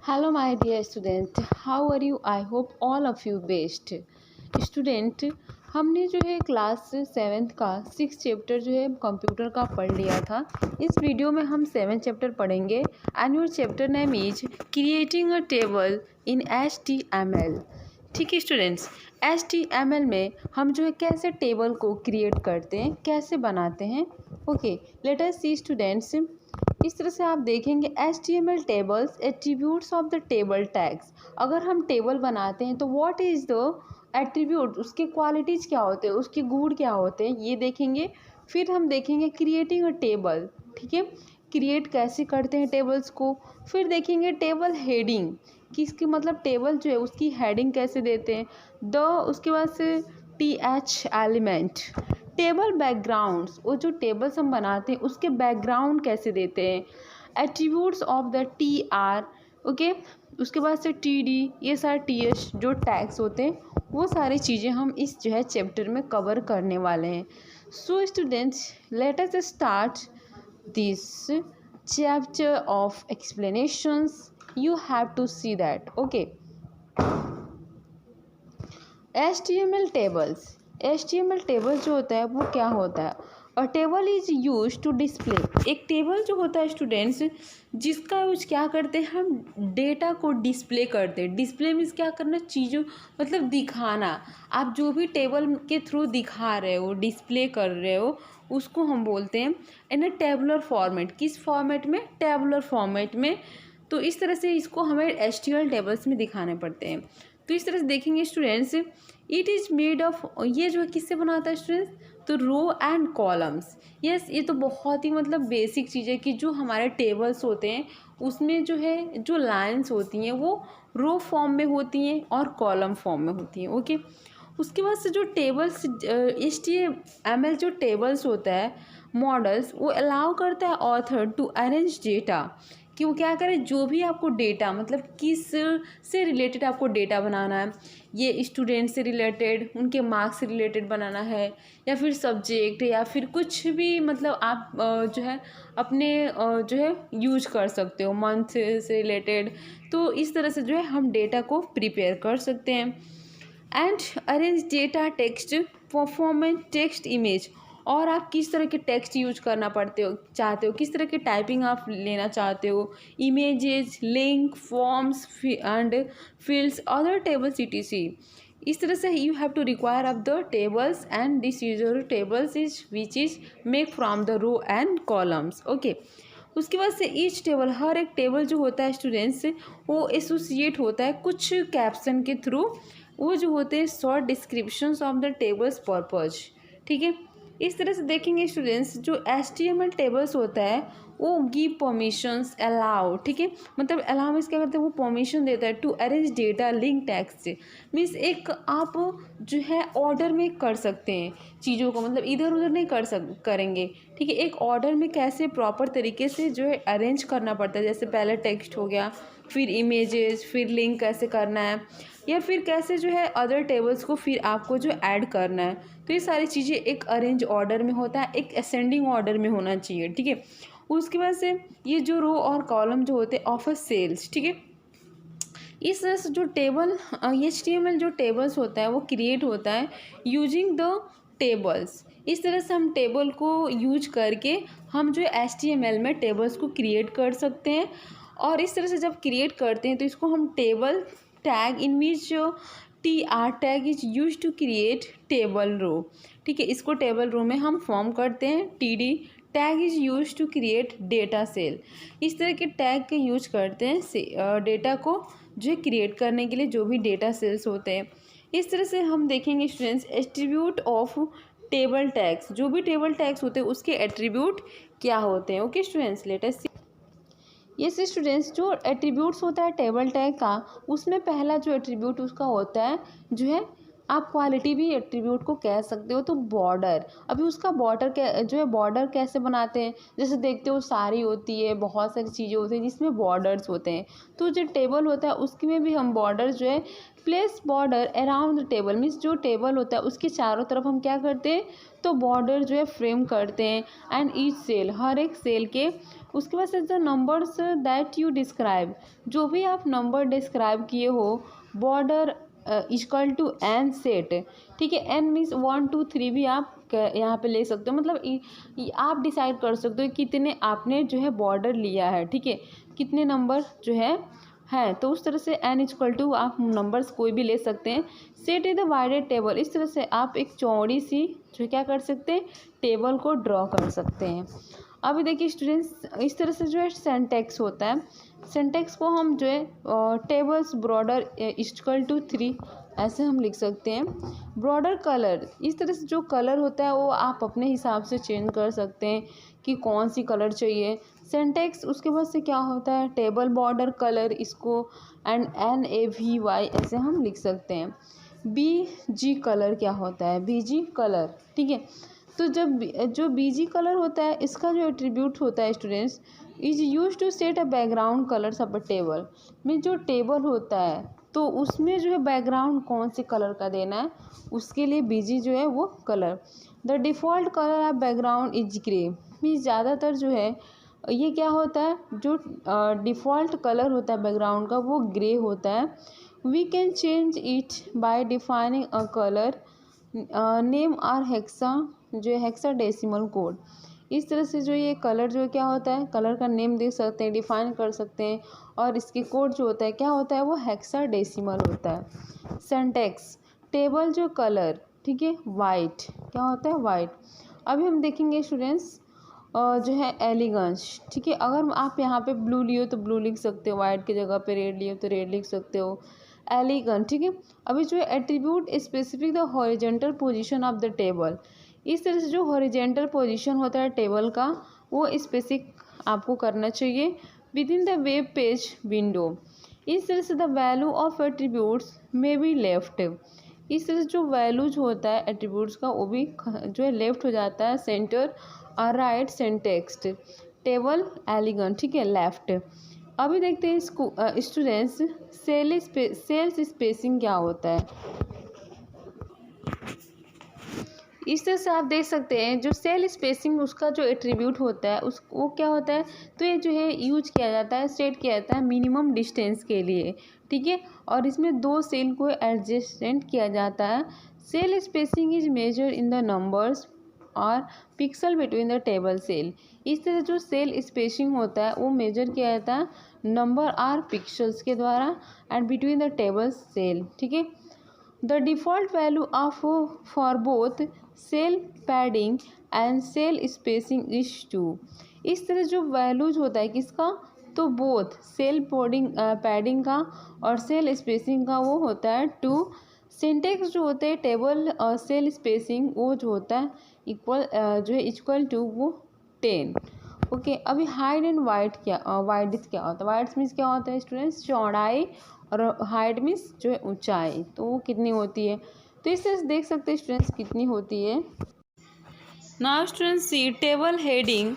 Hello, my dear student. How are you? I hope all of you best. Student हमने जो है class 7th का 6 chapter जो है कंप्यूटर का पढ़ लिया था। इस वीडियो में हम 7th चैप्टर पढ़ेंगे and your chapter name is creating a table in HTML। ठीक है स्टूडेंट्स, HTML में हम जो है कैसे टेबल को क्रिएट करते हैं, कैसे बनाते हैं। ओके, लेट अस सी स्टूडेंट्स। इस तरह से आप देखेंगे HTML tables attributes of the table tags. अगर हम टेबल बनाते हैं तो व्हाट इज़ द एट्रीब्यूट, उसके क्वालिटीज़ क्या होते हैं, उसके गुण क्या होते हैं, ये देखेंगे। फिर हम देखेंगे क्रिएटिंग अ टेबल। ठीक है, क्रिएट कैसे करते हैं टेबल्स को। फिर देखेंगे टेबल हेडिंग, कि इसकी मतलब टेबल जो है उसकी हेडिंग कैसे देते हैं। उसके बाद से TH एलिमेंट, टेबल बैकग्राउंड्स, वो जो टेबल्स हम बनाते हैं उसके बैकग्राउंड कैसे देते हैं। Attributes of the TR, okay. उसके बाद से TD, ये सारे TH जो टैग्स होते हैं वो सारी चीज़ें हम इस जो है चैप्टर में कवर करने वाले हैं। So students, let us start this chapter of explanations. You have to see that. Okay, HTML table जो होता है वो क्या होता है। A table is use to display, एक टेबल जो होता है स्टूडेंट्स, जिसका यूज क्या करते हैं, हम डेटा को डिस्प्ले करते हैं। डिस्प्ले मीन्स क्या करना, चीज़ों मतलब दिखाना। आप जो भी टेबल के थ्रू दिखा रहे हो, डिस्प्ले कर रहे हो, उसको हम बोलते हैं इन अ टेबुलर फॉर्मेट। किस फॉर्मेट में, टेबुलर फॉर्मेट में। तो इस तरह से इसको हमें HTML टेबल्स में दिखाने पड़ते हैं। तो इस तरह से देखेंगे students, it is made of, ये जो है किससे बनाता है स्टूडेंट्स, तो रो एंड कॉलम्स। यस, ये तो बहुत ही मतलब बेसिक चीज़ है कि जो हमारे टेबल्स होते हैं उसमें जो है जो लाइंस होती हैं वो रो फॉर्म में होती हैं और कॉलम फॉर्म में होती हैं। ओके, उसके बाद से जो टेबल्स HTML जो टेबल्स होता है मॉडल्स, वो अलाउ करता है ऑथर टू अरेंज डेटा, कि वो क्या करें, जो भी आपको डेटा मतलब किस से रिलेटेड आपको डेटा बनाना है, ये स्टूडेंट से रिलेटेड, उनके मार्क्स से रिलेटेड बनाना है, या फिर सब्जेक्ट, या फिर कुछ भी मतलब आप जो है अपने जो है यूज कर सकते हो, मंथ से रिलेटेड। तो इस तरह से जो है हम डेटा को प्रिपेयर कर सकते हैं। And arrange data text performance text image, और आप किस तरह के टेक्स्ट यूज करना चाहते हो, किस तरह की टाइपिंग आप लेना चाहते हो, images, link, forms and fields, other tables etc। इस तरह से you have to require of the tables and this user tables is which is make from the row and columns. Okay, उसके बाद से ईच टेबल, हर एक table जो होता है स्टूडेंट्स, वो एसोसिएट होता है कुछ कैप्शन के थ्रू। वो जो होते हैं short descriptions of the tables purpose. ठीक है, इस तरह से देखेंगे स्टूडेंट्स, जो HTML टेबल्स होता है वो गिव परमिशंस, अलाउ। ठीक है, मतलब अलाउ मीन्स क्या करते हैं, वो परमिशन देता है to arrange data link text, means एक आप जो है ऑर्डर में कर सकते हैं चीज़ों को, मतलब इधर उधर नहीं करेंगे। ठीक है, एक ऑर्डर में कैसे प्रॉपर तरीके से जो है अरेंज करना पड़ता है, जैसे पहले टेक्स्ट हो गया, फिर इमेजेस, फिर लिंक कैसे करना है, या फिर कैसे जो है अदर टेबल्स को फिर आपको जो ऐड करना है। तो ये सारी चीज़ें एक अरेंज ऑर्डर में होता है, एक असेंडिंग ऑर्डर में होना चाहिए। ठीक है, उसके बाद से ये जो रो और कॉलम जो होते हैं ऑफर सेल्स। ठीक है, इस तरह से जो टेबल HTML जो टेबल्स होता है वो क्रिएट होता है यूजिंग द टेबल्स। इस तरह से हम टेबल को यूज करके हम जो HTML में टेबल्स को क्रिएट कर सकते हैं। और इस तरह से जब क्रिएट करते हैं तो इसको हम table tag, in which TR tag is use to create table row. ठीक है, इसको टेबल रो में हम फॉर्म करते हैं। TD tag is use to create data cell. इस तरह के टैग के यूज करते हैं डेटा को जो है क्रिएट करने के लिए, जो भी डेटा सेल्स होते हैं। इस तरह से हम देखेंगे students attribute of table tags, जो भी टेबल टैग्स होते हैं उसके एट्रीब्यूट क्या होते हैं। ओके स्टूडेंट्स, लेट अस सी। ये स्टूडेंट्स, जो एट्रीब्यूट्स होता है टेबल टैग का, उसमें पहला जो एट्रीब्यूट उसका होता है जो है आप क्वालिटी भी एट्रीब्यूट को कह सकते हो। तो बॉर्डर, अभी उसका बॉर्डर जो है बॉर्डर कैसे बनाते हैं, जैसे देखते हो साड़ी होती है, बहुत सारी चीज़ें होती हैं जिसमें बॉर्डर्स होते हैं। तो जो टेबल होता है उसकी में भी हम बॉर्डर जो है, place border around the table, means जो टेबल होता है उसके चारों तरफ हम क्या करते हैं, तो बॉर्डर जो है फ्रेम करते हैं। एंड ईच सेल, हर एक सेल के, उसके बाद से the numbers that you describe, जो भी आप नंबर डिस्क्राइब किए हो, border equal to an set, ठीक है। एन मीन्स 1 2 3 भी आप यहाँ पे ले सकते हो, मतलब आप डिसाइड कर सकते हो कितने आपने जो है बॉर्डर लिया है, ठीक है, कितने नंबर जो है। तो उस तरह से एन इक्वल टू आप नंबर्स कोई भी ले सकते हैं। सेट इज द वाइडेड टेबल, इस तरह से आप एक चौड़ी सी जो क्या कर सकते हैं, टेबल को ड्रॉ कर सकते हैं। अभी देखिए स्टूडेंट्स, इस तरह से जो है सिंटैक्स होता है। सिंटैक्स को हम जो है टेबल्स ब्रॉडर इक्वल टू 3 ऐसे हम लिख सकते हैं। ब्रॉडर कलर, इस तरह से जो कलर होता है वो आप अपने हिसाब से चेंज कर सकते हैं कि कौन सी कलर चाहिए। सिंटैक्स उसके बाद से क्या होता है, टेबल बॉर्डर कलर, इसको एंड NAVY ऐसे हम लिख सकते हैं। BG कलर क्या होता है, BG कलर, ठीक है। तो जब जो BG कलर होता है, इसका जो एट्रीब्यूट होता है students, is use to set a background colours of a table, में जो टेबल होता है तो उसमें जो है बैकग्राउंड कौन से कलर का देना है, उसके लिए BG जो है वो colour. The default colour of background is grey, means ज़्यादातर जो है ये क्या होता है, जो डिफ़ॉल्ट कलर होता है बैकग्राउंड का वो ग्रे होता है। We can change it by defining a colour name or hexa, जो है हेक्साडेसिमल कोड। इस तरह से जो ये कलर जो क्या होता है, कलर का नेम दे सकते हैं, डिफाइन कर सकते हैं, और इसके कोड जो होता है क्या होता है, वो हेक्साडेसिमल होता है। सिंटैक्स, टेबल जो कलर, ठीक है, वाइट, क्या होता है, वाइट। अभी हम देखेंगे स्टूडेंट्स जो है एलिगेंस, ठीक है। अगर आप यहाँ पे ब्लू लियो तो ब्लू लिख सकते हो, वाइट की जगह पे रेड लियो तो रेड लिख सकते हो। एलिगेंट, ठीक है। अभी जो है attribute specific the horizontal position of the table, इस तरह से जो हॉरिजेंटल पोजीशन होता है टेबल का वो स्पेसिफिक आपको करना चाहिए with in the web page window. इस तरह से द वैल्यू ऑफ एट्रीब्यूट्स में बी लेफ्ट, इस तरह से जो वैल्यूज होता है एट्रीब्यूट्स का वो भी जो है लेफ्ट हो जाता है, सेंटर और राइट सिंटैक्स, टेबल एलिगेंट, ठीक है, लेफ्ट। अभी देखते हैं इसको स्टूडेंट्स, सेल्स स्पेसिंग क्या होता है। इस तरह से आप देख सकते हैं जो सेल स्पेसिंग उसका जो एट्रीब्यूट होता है उस वो क्या होता है, तो ये जो है यूज किया जाता है, सेट किया जाता है मिनिमम डिस्टेंस के लिए, ठीक है। और इसमें दो सेल को एडजस्टेंट किया जाता है। Cell spacing is measure in the numbers और pixel between the table cell. इस तरह जो सेल स्पेसिंग होता है वो मेजर किया जाता है नंबर और पिक्सल्स के द्वारा and between the table cell, ठीक है। The default value of for both cell padding and cell spacing is 2। इस तरह जो वैल्यूज होता है किसका, तो बोथ सेल पैडिंग का और सेल स्पेसिंग का वो होता है 2। सिंटैक्स जो होते हैं टेबल और सेल स्पेसिंग वो जो होता है इक्वल जो है इक्वल टू वो 10। ओके, अभी हाइट एंड वाइट क्या वाइड्थ क्या होता है, वाइड्थ मीन्स क्या होता है स्टूडेंट्स, चौड़ाई, और हाइट मीन्स जो है ऊंचाई, तो वो कितनी होती है। तो इस तरह से देख सकते हैं स्टूडेंट्स कितनी होती है। Now students see table heading,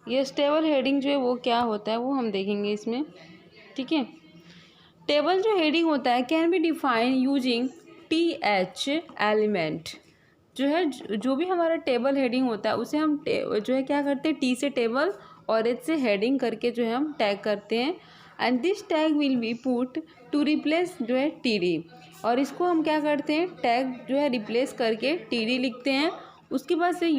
ये टेबल हेडिंग जो है वो क्या होता है वो हम देखेंगे इसमें, ठीक है। टेबल जो हेडिंग होता है can be define using TH element, जो है जो भी हमारा टेबल हेडिंग होता है उसे हम जो है क्या करते हैं, T से टेबल और H से हेडिंग करके जो है हम टैग करते हैं। And this tag will be put to replace जो है TD, और इसको हम क्या करते हैं, टैग जो है रिप्लेस करके TD लिखते हैं। उसके बाद से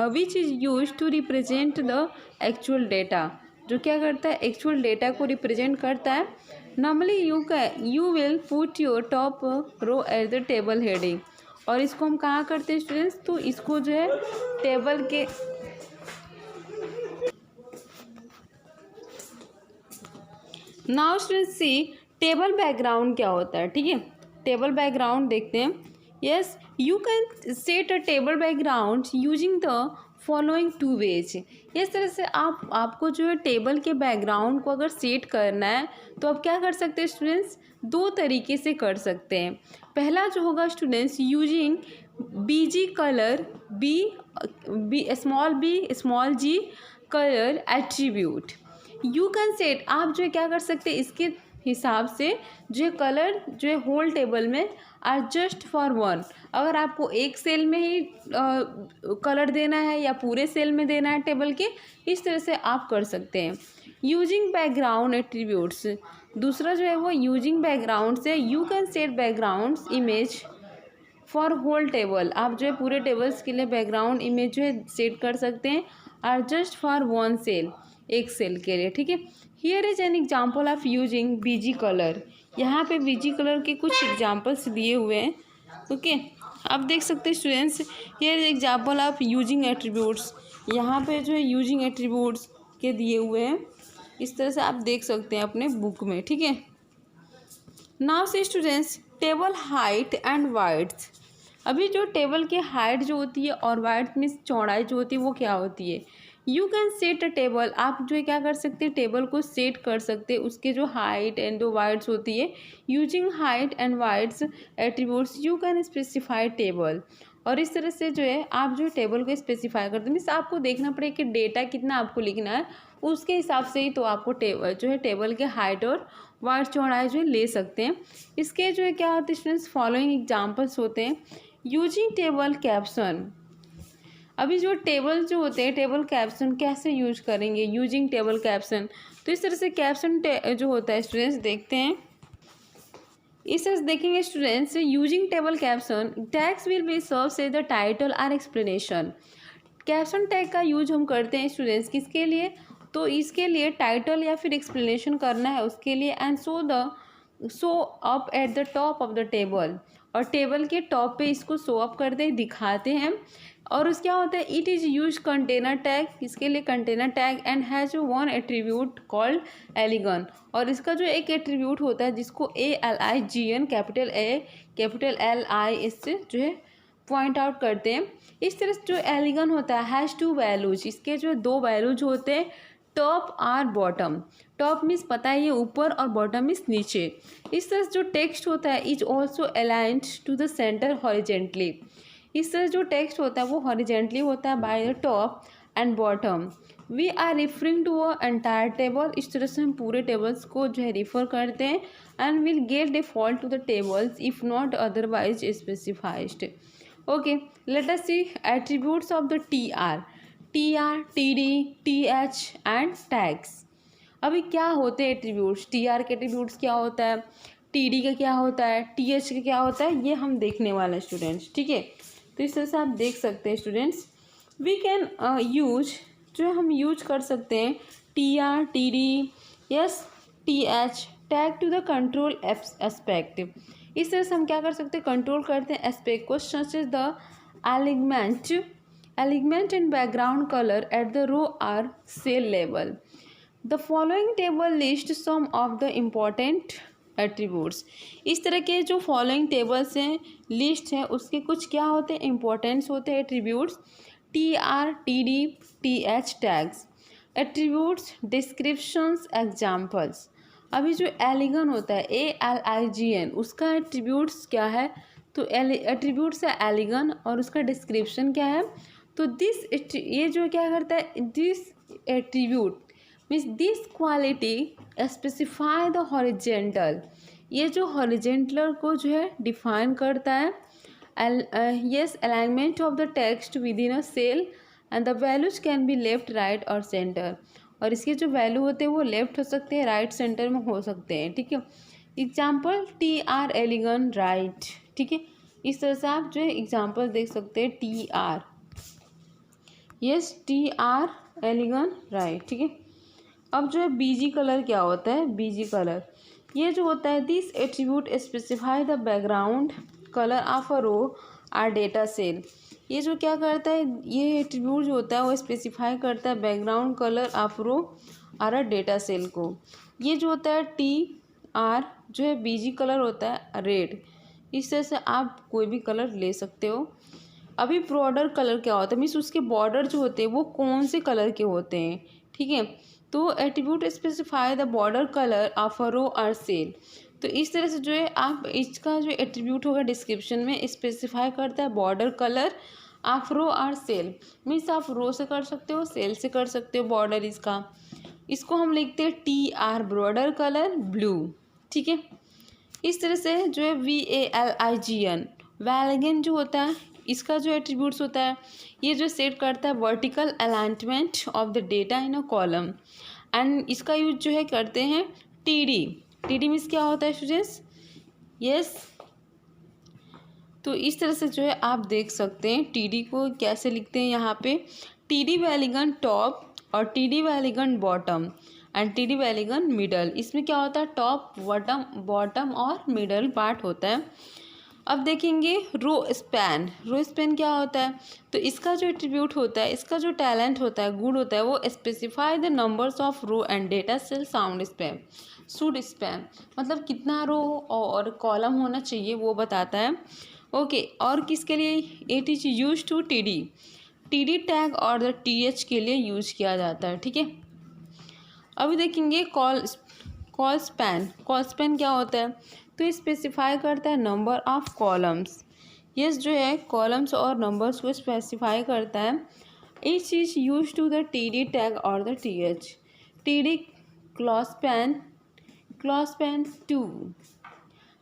which is use to represent the actual data, जो क्या करता है एक्चुअल डेटा को रिप्रेजेंट करता है। Normally you will put your top row as the table heading, और इसको हम कहाँ करते हैं स्टूडेंट्स, तो इसको जो है टेबल के now students see table background क्या होता है, ठीक है। टेबल बैकग्राउंड देखते हैं। Yes, you can set a table background using the following two ways. इस तरह से आपको जो है टेबल के बैकग्राउंड को अगर सेट करना है तो आप क्या कर सकते हैं स्टूडेंट्स, दो तरीके से कर सकते हैं। पहला जो होगा students, using BG colour, b small g colour attribute. You can set, आप जो है क्या कर सकते हैं, इसके हिसाब से जो है कलर जो है होल टेबल में आर जस्ट फॉर वन। अगर आपको एक सेल में ही कलर देना है या पूरे सेल में देना है टेबल के, इस तरह से आप कर सकते हैं। यूजिंग बैकग्राउंड एट्रीब्यूट्स, दूसरा जो है वो यूजिंग बैकग्राउंड से, you can set backgrounds image for whole table. आप जो है पूरे टेबल्स के लिए बैकग्राउंड इमेज जो है सेट कर सकते हैं, or just for one cell, एक सेल के लिए, ठीक है। Here is an example of using BG colour. यहाँ पे बीजी कलर के कुछ एग्जाम्पल्स दिए हुए हैं, ओके। आप देख सकते हैं students, here is example of using attributes. यहाँ पे जो है यूजिंग एट्रीब्यूट्स के दिए हुए हैं, इस तरह से आप देख सकते हैं अपने बुक में, ठीक है। नाउ से स्टूडेंट्स, टेबल हाइट एंड वाइड्थ। अभी जो टेबल की हाइट जो होती है और वाइड्थ में चौड़ाई जो होती है वो क्या होती है। You can set a table, आप जो है क्या कर सकते हैं, टेबल को सेट कर सकते हैं, उसके जो हाइट एंड जो वाइड्स होती है। Using height and wides attributes you can specify table. और इस तरह से जो है आप जो टेबल को स्पेसिफाई करते हैं, मीन्स आपको देखना पड़ेगा कि डेटा कितना आपको लिखना है, उसके हिसाब से ही तो आपको टेबल जो है टेबल के हाइट और वाइड चौड़ाई जो है ले सकते हैं। इसके जो है क्या होते हैं स्टूडेंट्स, फॉलोइंग एग्जाम्पल्स होते हैं। यूजिंग टेबल कैप्शन, अभी जो टेबल जो होते हैं, टेबल कैप्शन कैसे यूज करेंगे, यूजिंग टेबल कैप्शन। तो इस तरह से कैप्शन जो होता है स्टूडेंट्स, देखते हैं इस तरह से देखेंगे students, using table caption tags will be serves as the title और एक्सप्लेनेशन। कैप्शन टैग का यूज हम करते हैं स्टूडेंट्स किसके लिए, तो इसके लिए टाइटल या फिर एक्सप्लेनेशन करना है उसके लिए। And show up at the top of the table, और टेबल के टॉप पे इसको शो अप करते हैं, दिखाते हैं। और उस क्या होता है, it is use container tag, इसके लिए container tag, and has one attribute called align. और इसका जो एक एट्रीब्यूट होता है जिसको ALIGN, capital A capital LI इससे जो है पॉइंट आउट करते हैं। इस तरह से जो एलिगन होता है हैज़ टू वैल्यूज, इसके जो दो वैल्यूज होते हैं, टॉप और बॉटम। टॉप मीन्स पता है ये ऊपर और बॉटम मीन्स नीचे। इस तरह से जो टेक्स्ट होता है is also aligned to the centre horizontally. इस तरह जो टेक्स्ट होता है वो हॉरिजेंटली होता है by the top and bottom. We are referring to a entire table, इस तरह से हम पूरे टेबल्स को जो है रेफर करते हैं। And will get default to the tables if not otherwise specified. Okay, let us see attributes of the TR, TD, TH and tags. अभी क्या होते हैं एट्रीब्यूट्स, TR के एट्रीब्यूट्स क्या होता है, TD का क्या होता है, TH का क्या होता है, ये हम देखने वाले हैं स्टूडेंट्स, ठीक है। तो इस तरह से आप देख सकते हैं स्टूडेंट्स, वी कैन यूज, जो हम यूज कर सकते हैं TR, TD, yes TH tag to the control aspect. इस तरह से हम क्या कर सकते हैं, कंट्रोल करते हैं एस्पेक्ट को, such as the alignment and background color at the row or cell level. The following table lists some of the important attributes. इस तरह के जो फॉलोइंग टेबल्स हैं, लिस्ट है, उसके कुछ क्या होते हैं, इंपॉर्टेंस होते हैं attributes. TR, TD, TH tags, attributes, descriptions, examples. अभी जो एलिगन होता है ALIGN, उसका एट्रीब्यूट्स क्या है, तो एट्रीब्यूट्स है एलिगन, और उसका डिस्क्रिप्शन क्या है, तो ये जो क्या करता है, this attribute means this quality specify the horizontal, ये जो हॉरिजेंटल को जो है डिफाइन करता है। Yes alignment of the text within a cell and the values can be left, right और सेंटर। और इसके जो वैल्यू होते हैं वो लेफ्ट हो सकते हैं, राइट सेंटर में हो सकते हैं, ठीक है। एग्जाम्पल TR एलिगन राइट, ठीक है। इस तरह से आप जो है एग्जाम्पल देख सकते हैं TR, यस TR एलिगन राइट, ठीक है। अब जो है बीजी कलर क्या होता है, बीजी कलर ये जो होता है, this attribute specify the background colour of a row or data cell. ये जो क्या करता है, ये एट्रीब्यूट जो होता है वो स्पेसिफाई करता है background colour of row or a data cell को। ये जो होता है TR जो है बीजी कलर होता है रेड। इस तरह से आप कोई भी कलर ले सकते हो। अभी ब्रॉडर कलर क्या होता है, मीन्स उसके बॉर्डर जो होते हैं वो कौन से कलर के होते हैं, ठीक है। तो attribute specify the border colour of a row और सेल। तो इस तरह से जो है आप इसका जो एट्रीब्यूट होगा डिस्क्रिप्शन में स्पेसिफाई करता है बॉर्डर कलर ऑफ रो और सेल। मीन्स आप रो से कर सकते हो, सेल से कर सकते हो बॉर्डर इसका। इसको हम लिखते हैं TR बॉर्डर कलर ब्लू, ठीक है। इस तरह से जो है VALIGN वैलिगन जो होता है इसका जो एट्रीब्यूट्स होता है ये जो सेट करता है vertical alignment of the data in a column. And इसका यूज जो है करते हैं TD मीन्स क्या होता है स्टूडेंट्स, यस। तो इस तरह से जो है आप देख सकते हैं TD को कैसे लिखते हैं यहाँ पे, TD वैलिगन टॉप और TD valign bottom and TD valign middle. इसमें क्या होता है, टॉप बॉटम और मिडल पार्ट होता है। अब देखेंगे रो स्पैन क्या होता है। तो इसका जो एट्रीब्यूट होता है, इसका जो टैलेंट होता है, गुड होता है, वो specify the numbers of row and data cell sound span should span, मतलब कितना रो और कॉलम होना चाहिए वो बताता है, ओके। और किसके लिए, it is use to TD tag और द TH के लिए यूज किया जाता है, ठीक है। अभी देखेंगे कॉल स्पैन क्या होता है। तो स्पेसिफाई करता है नंबर ऑफ कॉलम्स, यस जो है कॉलम्स और नंबर्स को स्पेसिफाई करता है। Each is use to the TD tag और द TH। TD colspan 2।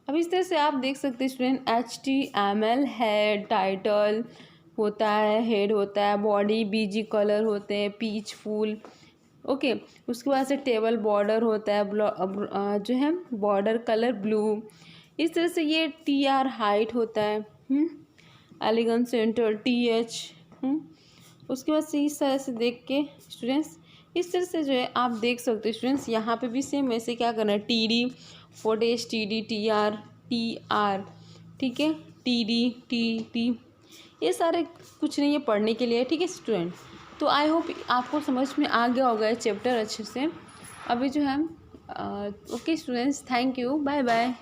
अब इस तरह से आप देख सकते हैं स्टूडेंट HTML हेड टाइटल होता है, हेड होता है, बॉडी BG कलर होते हैं, पीच फूल, ओके। उसके बाद से टेबल बॉर्डर होता है, जो है बॉर्डर कलर ब्लू। इस तरह से ये TR हाइट होता है, एलिगेंस सेंटर TH। उसके बाद से इस तरह से देख के स्टूडेंट्स इस तरह से जो है आप देख सकते हैं स्टूडेंट्स, यहाँ पे भी सेम वैसे क्या करना है, TD footage TD TR TR, ठीक है, TD TT, ये सारे कुछ नहीं है पढ़ने के लिए, ठीक है स्टूडेंट। तो आई होप आपको समझ में आ गया होगा ये चैप्टर अच्छे से। अभी जो है okay students, thank you, bye bye.